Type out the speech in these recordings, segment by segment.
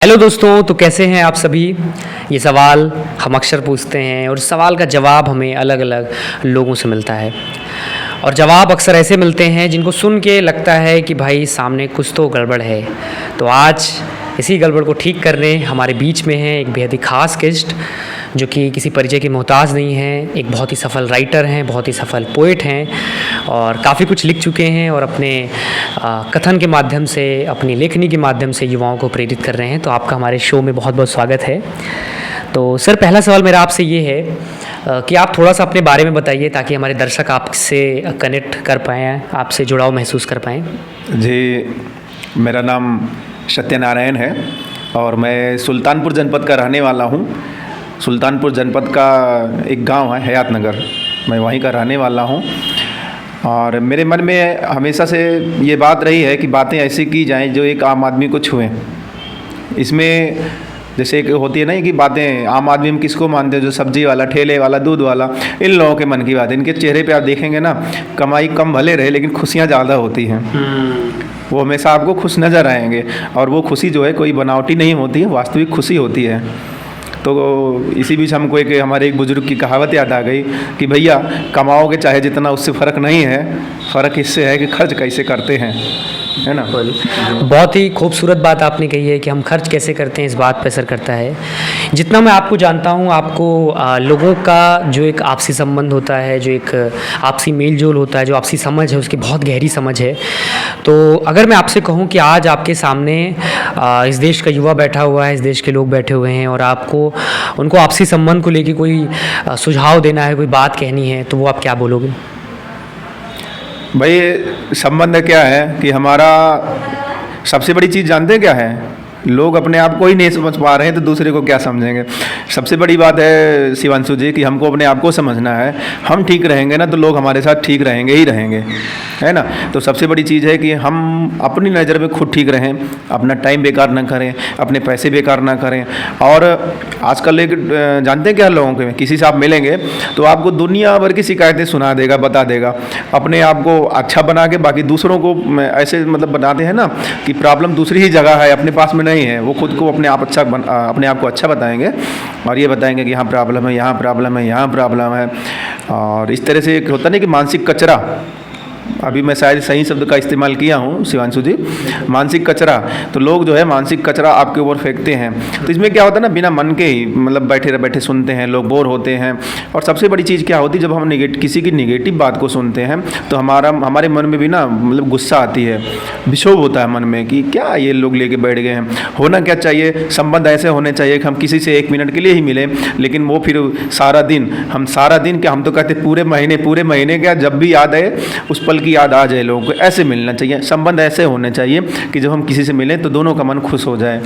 Hello दोस्तों, तो कैसे हैं आप सभी। ये सवाल हम अक्सर पूछते हैं और इस सवाल का जवाब हमें अलग अलग लोगों से मिलता है। और जवाब अक्सर ऐसे मिलते हैं जिनको सुन के लगता है कि भाई सामने कुछ तो गड़बड़ है। तो आज इसी गड़बड़ को ठीक करने हमारे बीच में है एक बेहद ही ख़ास गेस्ट जो कि किसी परिचय की मोहताज नहीं है। एक बहुत ही सफल राइटर हैं, बहुत ही सफल पोएट हैं और काफ़ी कुछ लिख चुके हैं और अपने कथन के माध्यम से, अपनी लेखनी के माध्यम से युवाओं को प्रेरित कर रहे हैं। तो आपका हमारे शो में बहुत बहुत स्वागत है। तो सर, पहला सवाल मेरा आपसे ये है कि आप थोड़ा सा अपने बारे में बताइए ताकि हमारे दर्शक आपसे कनेक्ट कर पाएँ, आपसे जुड़ाव महसूस कर पाएँ। जी, मेरा नाम सत्यनारायण है और मैं सुल्तानपुर जनपद का रहने वाला हूँ। सुल्तानपुर जनपद का एक गांव है हयात नगर, मैं वहीं का रहने वाला हूँ। और मेरे मन में हमेशा से ये बात रही है कि बातें ऐसी की जाएं जो एक आम आदमी को छुएं। इसमें जैसे एक होती है ना कि बातें आम आदमी हम किसको मानते हैं, जो सब्जी वाला, ठेले वाला, दूध वाला, इन लोगों के मन की बात है। इनके चेहरे पे आप देखेंगे ना, कमाई कम भले रहे लेकिन खुशियाँ ज़्यादा होती हैं। वो हमेशा आपको खुश नज़र आएंगे और वो खुशी जो है कोई बनावटी नहीं होती है, वास्तविक खुशी होती है। तो इसी बीच हमको हमारे एक बुजुर्ग की कहावत याद आ गई कि भैया कमाओगे चाहे जितना, उससे फ़र्क नहीं है, फ़र्क इससे है कि खर्च कैसे करते हैं, है ना। बहुत ही खूबसूरत बात आपने कही है कि हम खर्च कैसे करते हैं, इस बात पर असर करता है। जितना मैं आपको जानता हूँ, आपको लोगों का जो एक आपसी संबंध होता है, जो एक आपसी मेल जोल होता है, जो आपसी समझ है, उसकी बहुत गहरी समझ है। तो अगर मैं आपसे कहूँ कि आज आपके सामने इस देश का युवा बैठा हुआ है, इस देश के लोग बैठे हुए हैं और आपको उनको आपसी संबंध को लेकर कोई सुझाव देना है, कोई बात कहनी है, तो वो आप क्या बोलोगे? भाई संबंध क्या है कि हमारा सबसे बड़ी चीज़ जानते हैं क्या है? लोग अपने आप को ही नहीं समझ पा रहे हैं तो दूसरे को क्या समझेंगे। सबसे बड़ी बात है शिवांशु जी कि हमको अपने आप को समझना है। हम ठीक रहेंगे ना तो लोग हमारे साथ ठीक रहेंगे ही रहेंगे, है ना। तो सबसे बड़ी चीज़ है कि हम अपनी नज़र में खुद ठीक रहें, अपना टाइम बेकार ना करें, अपने पैसे बेकार ना करें। और आजकल एक जानते हैं क्या, लोगों के किसी से आप मिलेंगे तो आपको दुनिया भर की शिकायतें सुना देगा, बता देगा। अपने आप को अच्छा बना के बाकी दूसरों को ऐसे मतलब बनाते हैं ना कि प्रॉब्लम दूसरी ही जगह है, अपने पास में नहीं है। वो खुद को अपने आप को अच्छा बताएंगे और ये बताएंगे कि यहाँ प्रॉब्लम है, यहाँ प्रॉब्लम है, यहाँ प्रॉब्लम है। और इस तरह से एक होता नहीं कि मानसिक कचरा, अभी मैं शायद सही शब्द का इस्तेमाल किया हूँ शिवांशु जी, मानसिक कचरा। तो लोग जो है मानसिक कचरा आपके ऊपर फेंकते हैं। तो इसमें क्या होता है ना, बिना मन के ही मतलब बैठे बैठे सुनते हैं लोग, बोर होते हैं। और सबसे बड़ी चीज़ क्या होती है, जब हम किसी की निगेटिव बात को सुनते हैं तो हमारे मन में भी ना मतलब गुस्सा आती है, विक्षोभ होता है मन में कि क्या ये लोग लेके बैठ गए हैं। होना क्या चाहिए, संबंध ऐसे होने चाहिए कि हम किसी से 1 मिनट के लिए ही मिलें, लेकिन वो फिर सारा दिन क्या, हम तो कहते पूरे महीने क्या, जब भी याद आए उस पल की याद आ जाए लोगों को, ऐसे मिलना चाहिए। संबंध ऐसे होने चाहिए कि जब हम किसी से मिलें तो दोनों का मन खुश हो जाए।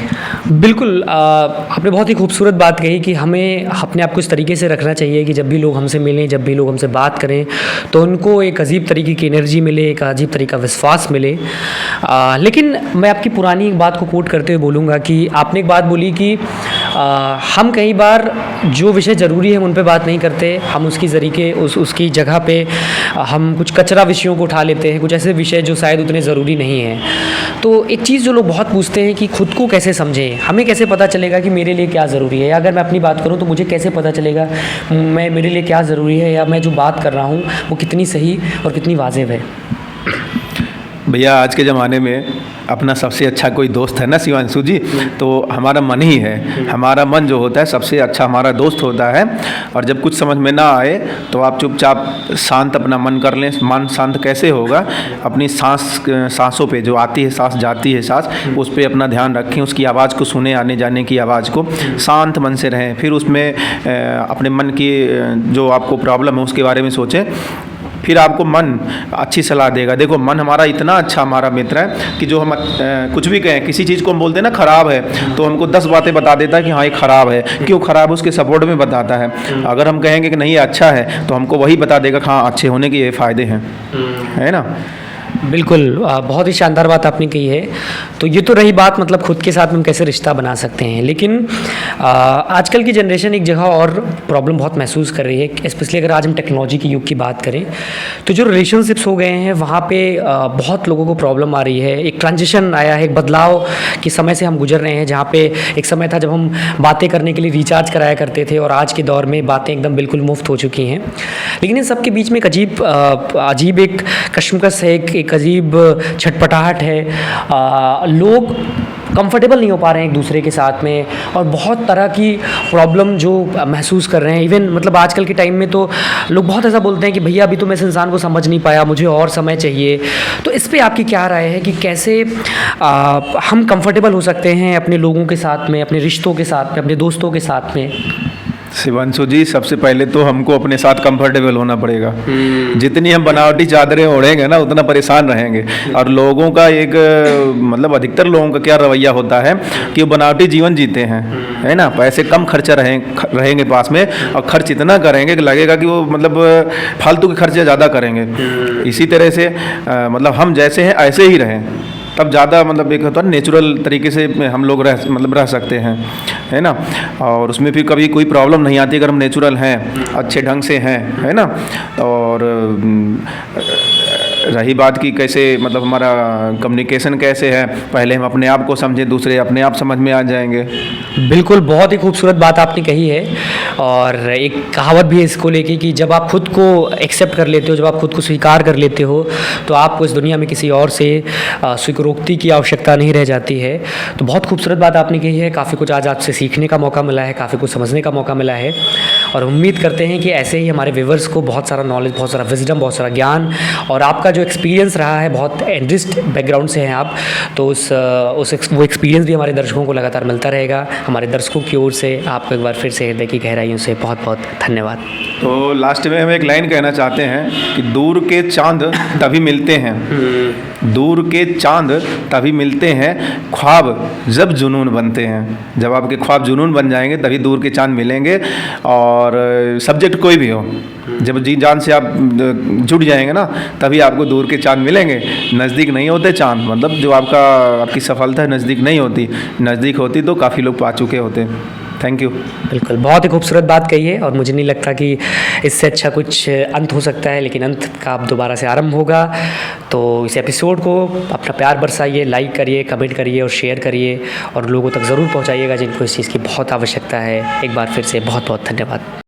बिल्कुल, आपने बहुत ही खूबसूरत बात कही कि हमें अपने आप को इस तरीके से रखना चाहिए कि जब भी लोग हमसे मिलें, जब भी लोग हमसे बात करें तो उनको एक अजीब तरीके की एनर्जी मिले, एक अजीब तरीके का विश्वास मिले। लेकिन मैं आपकी पुरानी एक बात को कोट करते हुए बोलूँगा कि आपने एक बात बोली कि हम कई बार जो विषय ज़रूरी है उन पे बात नहीं करते, हम उसकी ज़रिए उसकी जगह पे हम कुछ कचरा विषयों को उठा लेते हैं, कुछ ऐसे विषय जो शायद उतने ज़रूरी नहीं हैं। तो एक चीज़ जो लोग बहुत पूछते हैं कि खुद को कैसे समझें, हमें कैसे पता चलेगा कि मेरे लिए क्या ज़रूरी है। अगर मैं अपनी बात करूँ तो मुझे कैसे पता चलेगा मेरे लिए क्या ज़रूरी है, या मैं जो बात कर रहा हूँ वो कितनी सही और कितनी वाजिब है। भैया आज के ज़माने में अपना सबसे अच्छा कोई दोस्त है ना शिवांशु जी, तो हमारा मन ही है। हमारा मन जो होता है सबसे अच्छा हमारा दोस्त होता है। और जब कुछ समझ में ना आए तो आप चुपचाप शांत अपना मन कर लें। मन शांत कैसे होगा, अपनी सांसों पे जो आती है सांस, जाती है सांस, उस पर अपना ध्यान रखें, उसकी आवाज़ को सुने, आने जाने की आवाज़ को, शांत मन से रहें। फिर उसमें अपने मन की जो आपको प्रॉब्लम है उसके बारे में सोचें, फिर आपको मन अच्छी सलाह देगा। देखो मन हमारा इतना अच्छा हमारा मित्र है कि जो हम कुछ भी कहें, किसी चीज़ को हम बोलते हैं ना ख़राब है तो हमको 10 बातें बता देता है कि हाँ ये ख़राब है, क्यों ख़राब है उसके सपोर्ट में बताता है। अगर हम कहेंगे कि नहीं ये अच्छा है तो हमको वही बता देगा हाँ अच्छे होने के ये फ़ायदे हैं, है ना। बिल्कुल बहुत ही शानदार बात आपने कही है। तो ये तो रही बात मतलब खुद के साथ में हम कैसे रिश्ता बना सकते हैं, लेकिन आजकल की जनरेशन एक जगह और प्रॉब्लम बहुत महसूस कर रही है, स्पेशली अगर आज हम टेक्नोलॉजी के युग की बात करें तो जो रिलेशनशिप्स हो गए हैं वहाँ पे बहुत लोगों को प्रॉब्लम आ रही है। एक ट्रांजिशन आया है, एक बदलाव के समय से हम गुजर रहे हैं, जहाँ पे एक समय था जब हम बातें करने के लिए रिचार्ज कराया करते थे और आज के दौर में बातें एकदम बिल्कुल मुफ्त हो चुकी हैं। लेकिन इन सब के बीच में एक अजीब एक कशमकश है, एक अजीब छटपटाहट है। लोग कंफर्टेबल नहीं हो पा रहे हैं एक दूसरे के साथ में और बहुत तरह की प्रॉब्लम जो महसूस कर रहे हैं। इवन मतलब आजकल के टाइम में तो लोग बहुत ऐसा बोलते हैं कि भैया अभी तो मैं इस इंसान को समझ नहीं पाया, मुझे और समय चाहिए। तो इस पे आपकी क्या राय है कि कैसे हम कंफर्टेबल हो सकते हैं अपने लोगों के साथ में, अपने रिश्तों के साथ में, अपने दोस्तों के साथ में? शिवांशु जी, सबसे पहले तो हमको अपने साथ कंफर्टेबल होना पड़ेगा। जितनी हम बनावटी चादरें ओढ़ेंगे ना उतना परेशान रहेंगे। और लोगों का एक मतलब अधिकतर लोगों का क्या रवैया होता है कि वो बनावटी जीवन जीते हैं, है ना। पैसे कम खर्चा रहेंगे पास में और खर्च इतना करेंगे कि लगेगा कि वो मतलब फालतू के खर्चे ज़्यादा करेंगे। इसी तरह से मतलब हम जैसे हैं ऐसे ही रहें, तब ज़्यादा मतलब एक होता है नेचुरल तरीके से हम लोग रह सकते हैं, है ना। और उसमें फिर कभी कोई प्रॉब्लम नहीं आती अगर हम नेचुरल हैं, अच्छे ढंग से हैं, है ना। और रही बात कि कैसे मतलब हमारा कम्युनिकेशन कैसे है, पहले हम अपने आप को समझें, दूसरे अपने आप समझ में आ जाएंगे। बिल्कुल, बहुत ही खूबसूरत बात आपने कही है। और एक कहावत भी है इसको लेके कि जब आप खुद को एक्सेप्ट कर लेते हो, जब आप खुद को स्वीकार कर लेते हो तो आपको इस दुनिया में किसी और से स्वीकारोक्ति की आवश्यकता नहीं रह जाती है। तो बहुत खूबसूरत बात आपने कही है। काफ़ी कुछ आज आपसे सीखने का मौका मिला है, काफ़ी कुछ समझने का मौका मिला है और उम्मीद करते हैं कि ऐसे ही हमारे व्यूअर्स को बहुत सारा नॉलेज, बहुत सारा विजडम, बहुत सारा ज्ञान और आपका जो एक्सपीरियंस रहा है, बहुत एनरिच्ड बैकग्राउंड से हैं आप, तो वो एक्सपीरियंस भी हमारे दर्शकों को लगातार मिलता रहेगा। हमारे दर्शकों की ओर से आपको एक बार फिर से हृदय की गहराइयों से बहुत बहुत धन्यवाद। तो लास्ट में हम एक लाइन कहना चाहते हैं कि दूर के चांद तभी मिलते हैं, दूर के चांद तभी मिलते हैं, ख्वाब जब जुनून बनते हैं। जब आपके ख्वाब जुनून बन जाएंगे तभी दूर के चांद मिलेंगे। और सब्जेक्ट कोई भी हो, जब जी जान से आप जुड़ जाएंगे ना तभी आपको दूर के चांद मिलेंगे। नज़दीक नहीं होते चांद, मतलब जो आपकी सफलता नज़दीक नहीं होती, नज़दीक होती तो काफ़ी लोग पा चुके होते। Thank you. बिल्कुल, बहुत ही खूबसूरत बात कही है और मुझे नहीं लगता कि इससे अच्छा कुछ अंत हो सकता है, लेकिन अंत का अब दोबारा से आरंभ होगा। तो इस एपिसोड को अपना प्यार बरसाइए, लाइक करिए, कमेंट करिए और शेयर करिए और लोगों तक ज़रूर पहुंचाइएगा जिनको इस चीज़ की बहुत आवश्यकता है। एक बार फिर से बहुत बहुत धन्यवाद।